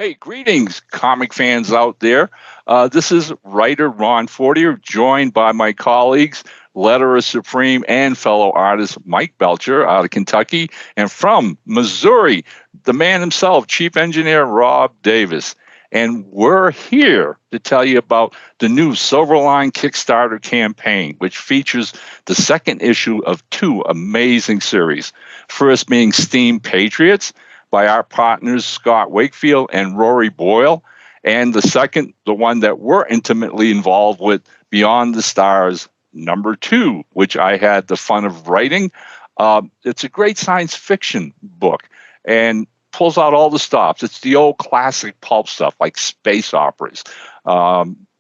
Hey, greetings, comic fans out there. This is writer Ron Fortier, joined by my colleagues, letterer supreme and fellow artist Mike Belcher out of Kentucky, and from Missouri, the man himself, Chief Engineer Rob Davis. And we're here to tell you about the new Silverline Kickstarter campaign, which features the second issue of two amazing series. First being Steam Patriots, by our partners Scott Wakefield and Rory Boyle, and the second, the one that we're intimately involved with, Beyond the Stars #2, which I had the fun of writing. It's a great science fiction book and pulls out all the stops. It's the old classic pulp stuff like space operas.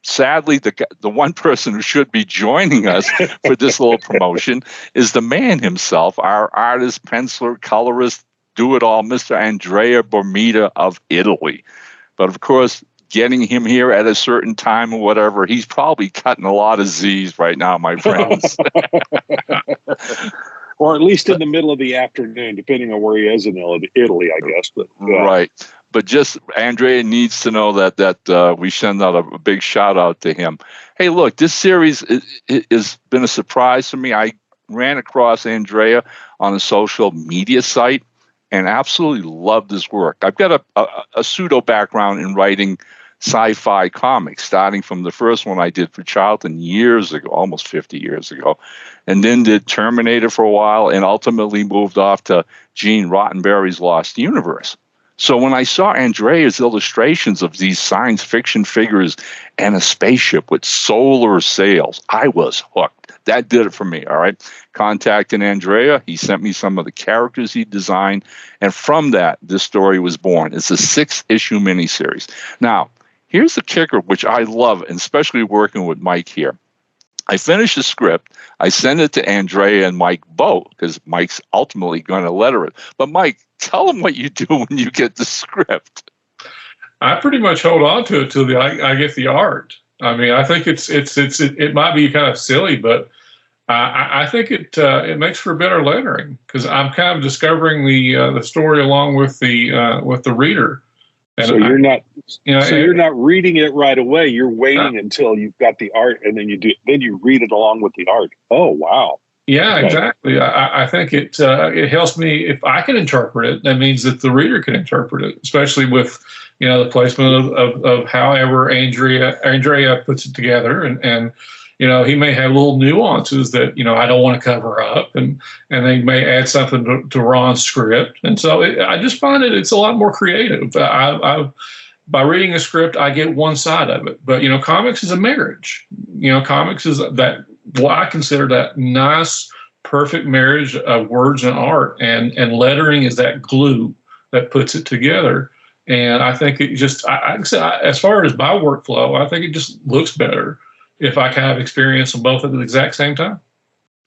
Sadly, the one person who should be joining us for this little promotion is the man himself, our artist, penciler, colorist, do-it-all, Mr. Andrea Bormida of Italy. But of course, getting him here at a certain time or whatever, he's probably cutting a lot of Z's right now, my friends. Or at least in the middle of the afternoon, depending on where he is in Italy, I guess. But, right. But just Andrea needs to know that we send out a big shout out to him. Hey, look, this series has been a surprise for me. I ran across Andrea on a social media site and absolutely loved his work. I've got a pseudo background in writing sci-fi comics, starting from the first one I did for Charlton years ago, almost 50 years ago, and then did Terminator for a while and ultimately moved off to Gene Roddenberry's Lost Universe. So when I saw Andrea's illustrations of these science fiction figures and a spaceship with solar sails, I was hooked. That did it for me, all right? Contacted Andrea. He sent me some of the characters he designed. And from that, this story was born. It's a 6-issue miniseries. Now, here's the kicker, which I love, and especially working with Mike here. I finished the script. I sent it to Andrea and Mike both, because Mike's ultimately going to letter it. But Mike, tell them what you do when you get the script. I pretty much hold on to it till I get the art. I mean, I think it might be kind of silly, but I think it makes for better lettering, because I'm kind of discovering the story along with the reader. And so you're not reading it right away. You're waiting until you've got the art, and then you read it along with the art. Oh, wow. Yeah, exactly. I think it helps me if I can interpret it. That means that the reader can interpret it, especially with the placement of however Andrea puts it together, and he may have little nuances that I don't want to cover up, and they may add something to Ron's script, and so I just find it's a lot more creative. By reading a script, I get one side of it, but comics is a marriage. Comics is that what I consider that nice, perfect marriage of words and art, and lettering is that glue that puts it together. And I think it just, as far as my workflow, I think it just looks better if I kind of experience them both at the exact same time.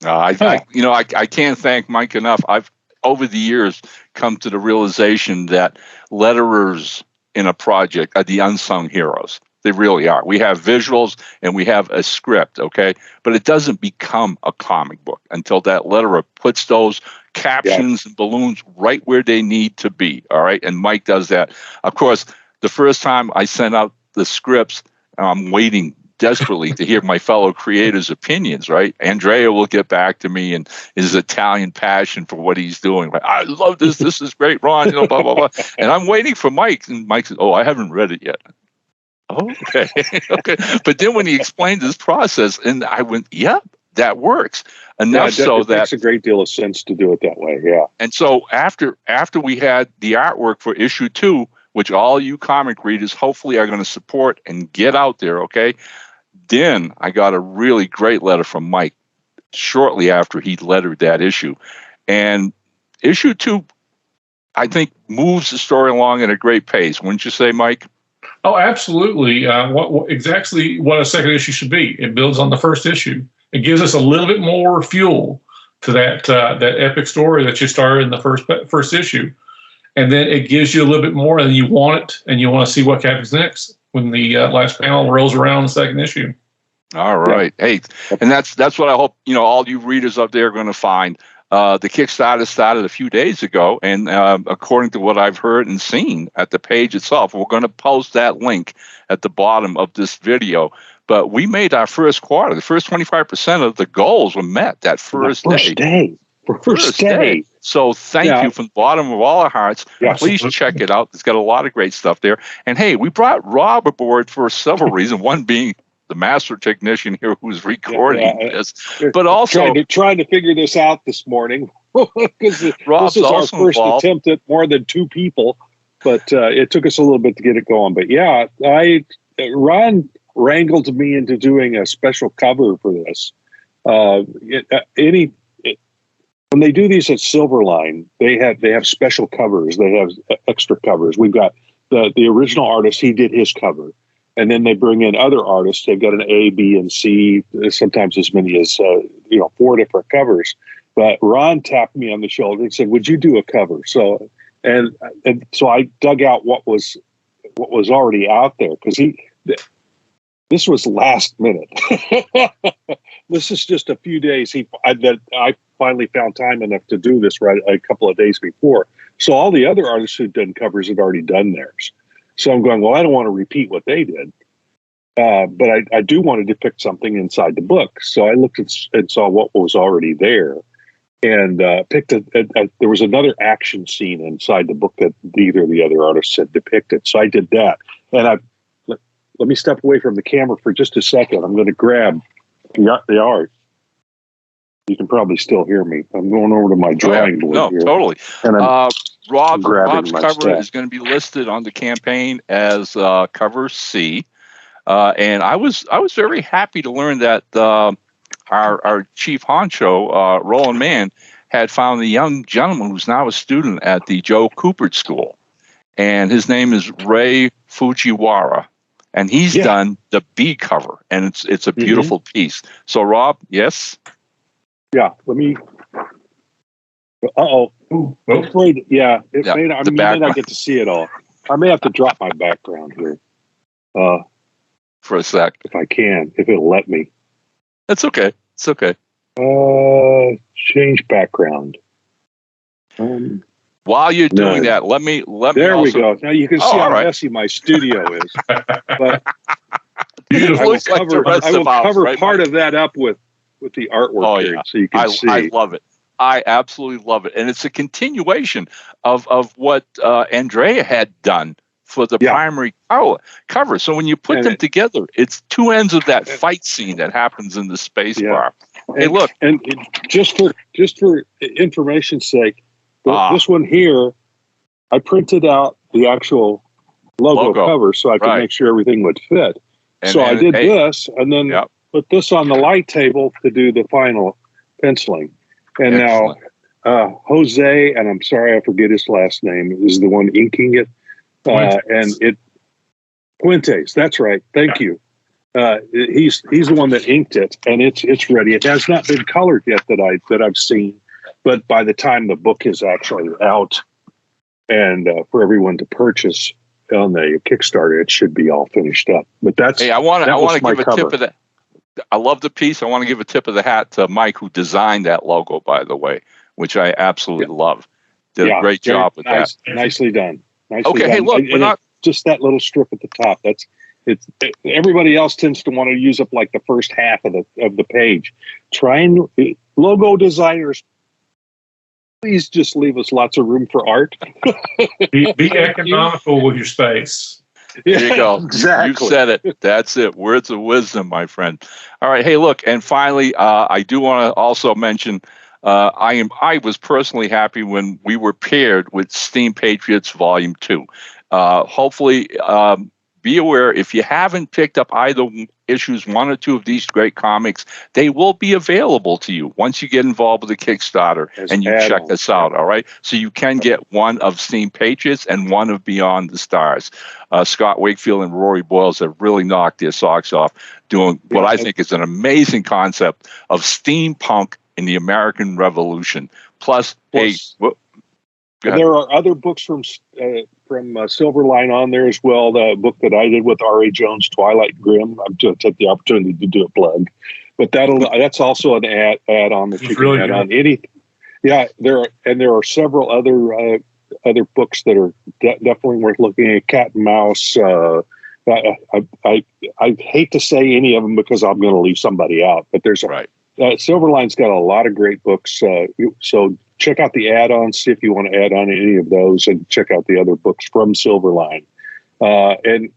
I can't thank Mike enough. I've, over the years, come to the realization that letterers in a project are the unsung heroes. They really are. We have visuals and we have a script, okay? But it doesn't become a comic book until that letterer puts those captions and balloons right where they need to be, all right? And Mike does that. Of course, the first time I sent out the scripts, I'm waiting desperately to hear my fellow creators' opinions, right? Andrea will get back to me and his Italian passion for what he's doing. Like, I love this. This is great, Ron, blah, blah, blah. And I'm waiting for Mike. And Mike says, I haven't read it yet. Okay. Okay. But then when he explained his process, and I went, yep, that works. Enough so that makes a great deal of sense to do it that way. Yeah. And so after we had the artwork for issue 2, which all you comic readers hopefully are going to support and get out there, okay? Then I got a really great letter from Mike shortly after he lettered that issue. And issue 2, I think, moves the story along at a great pace. Wouldn't you say, Mike? Oh, absolutely. Exactly what a second issue should be. It builds on the first issue. It gives us a little bit more fuel to that epic story that you started in the first issue. And then it gives you a little bit more, and you want it, and you want to see what happens next when the last panel rolls around in the second issue. All right. Yeah. Hey, and that's what I hope all you readers up there are going to find. The Kickstarter started a few days ago, and according to what I've heard and seen at the page itself, we're going to post that link at the bottom of this video. But we made our first quarter. The first 25% of the goals were met that first day. First day. So thank you from the bottom of all our hearts. Yeah. Please check it out. It's got a lot of great stuff there. And hey, we brought Rob aboard for several reasons. One being the master technician here who's recording this, but also trying to figure this out this morning because this is our first attempt at more than two people. But it took us a little bit to get it going. But yeah, Ron wrangled me into doing a special cover for this. When they do these at Silverline, they have special covers. They have extra covers. We've got the original artist. He did his cover, and then they bring in other artists. They've got an A, B, and C. Sometimes as many as 4 different covers. But Ron tapped me on the shoulder and said, "Would you do a cover?" So and so I dug out what was already out there because this was last minute. This is just a few days. I finally found time enough to do this right a couple of days before. So all the other artists who'd done covers had already done theirs. So I'm going, well, I don't want to repeat what they did. But I do want to depict something inside the book. So I looked and saw what was already there and picked there was another action scene inside the book that neither of the other artists had depicted. So I did that. And let me step away from the camera for just a second. I'm going to grab the art. You can probably still hear me. I'm going over to my drawing board here. Totally. And Rob's cover is going to be listed on the campaign as cover C. And I was very happy to learn that our chief honcho, Roland Mann, had found the young gentleman who's now a student at the Joe Coopert School. And his name is Ray Fujiwara. And he's done the B cover, and it's a beautiful piece. So, Rob, yes? Yeah, let me... Uh-oh. It may not get to see it all. I may have to drop my background here. For a sec. If I can, if it'll let me. That's okay. It's okay. Change background. While you're doing that, let me. There we go. Now you can see how messy my studio is. But I will cover part of that up with the artwork here, so you can see. I love it. I absolutely love it, and it's a continuation of what Andrea had done for the primary cover. So when you put them together, it's two ends of that fight scene that happens in the space bar. Hey, look, and just for information's sake. This one here, I printed out the actual logo cover so I could make sure everything would fit. And I did this and then put this on the light table to do the final penciling. And now Jose, and I'm sorry I forget his last name, is the one inking it. Fuentes, that's right. Thank you. He's the one that inked it, and it's ready. It has not been colored yet that I've seen. But by the time the book is actually out and for everyone to purchase on the Kickstarter, it should be all finished up. But I want to give a tip of that. I love the piece. I want to give a tip of the hat to Mike, who designed that logo, by the way, which I absolutely love. Did a great job with that. Nicely done. Hey, look, we're not just that little strip at the top. Everybody else tends to want to use up like the first half of the page. Logo designers, please just leave us lots of room for art. be economical with your space. There you go. Exactly. You said it. That's it. Words of wisdom, my friend. All right. Hey, look, and finally, I do want to also mention I was personally happy when we were paired with Steam Patriots Volume 2. Hopefully, be aware, if you haven't picked up either issues 1 or 2 of these great comics, they will be available to you once you get involved with the Kickstarter and you check us out, all right? So you can get one of Steam Patriots and one of Beyond the Stars. Scott Wakefield and Rory Boyles have really knocked their socks off doing what I think is an amazing concept of steampunk in the American Revolution. Plus there are other books from Silverline on there as well. The book that I did with R.A. Jones, Twilight Grim. I'm going to take the opportunity to do a plug, but that's also an add-on that you can add on Yeah, there are several other books that are definitely worth looking at. Cat and Mouse. I hate to say any of them because I'm going to leave somebody out, but there's Right. Silverline's got a lot of great books. So check out the add-ons, see if you want to add on any of those, and check out the other books from Silverline. And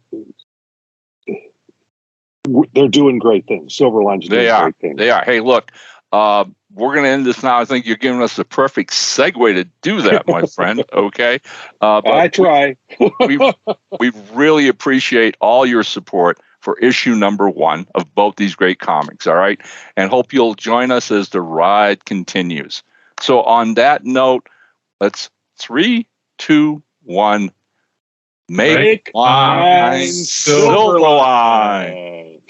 they're doing great things. Silverline's doing great things. They are. Hey, look, we're going to end this now. I think you're giving us the perfect segue to do that, my friend. Okay. But I try. we really appreciate all your support for issue number 1 of both these great comics. All right. And hope you'll join us as the ride continues. So on that note, let's 3, 2, 1. Make mine Silverline.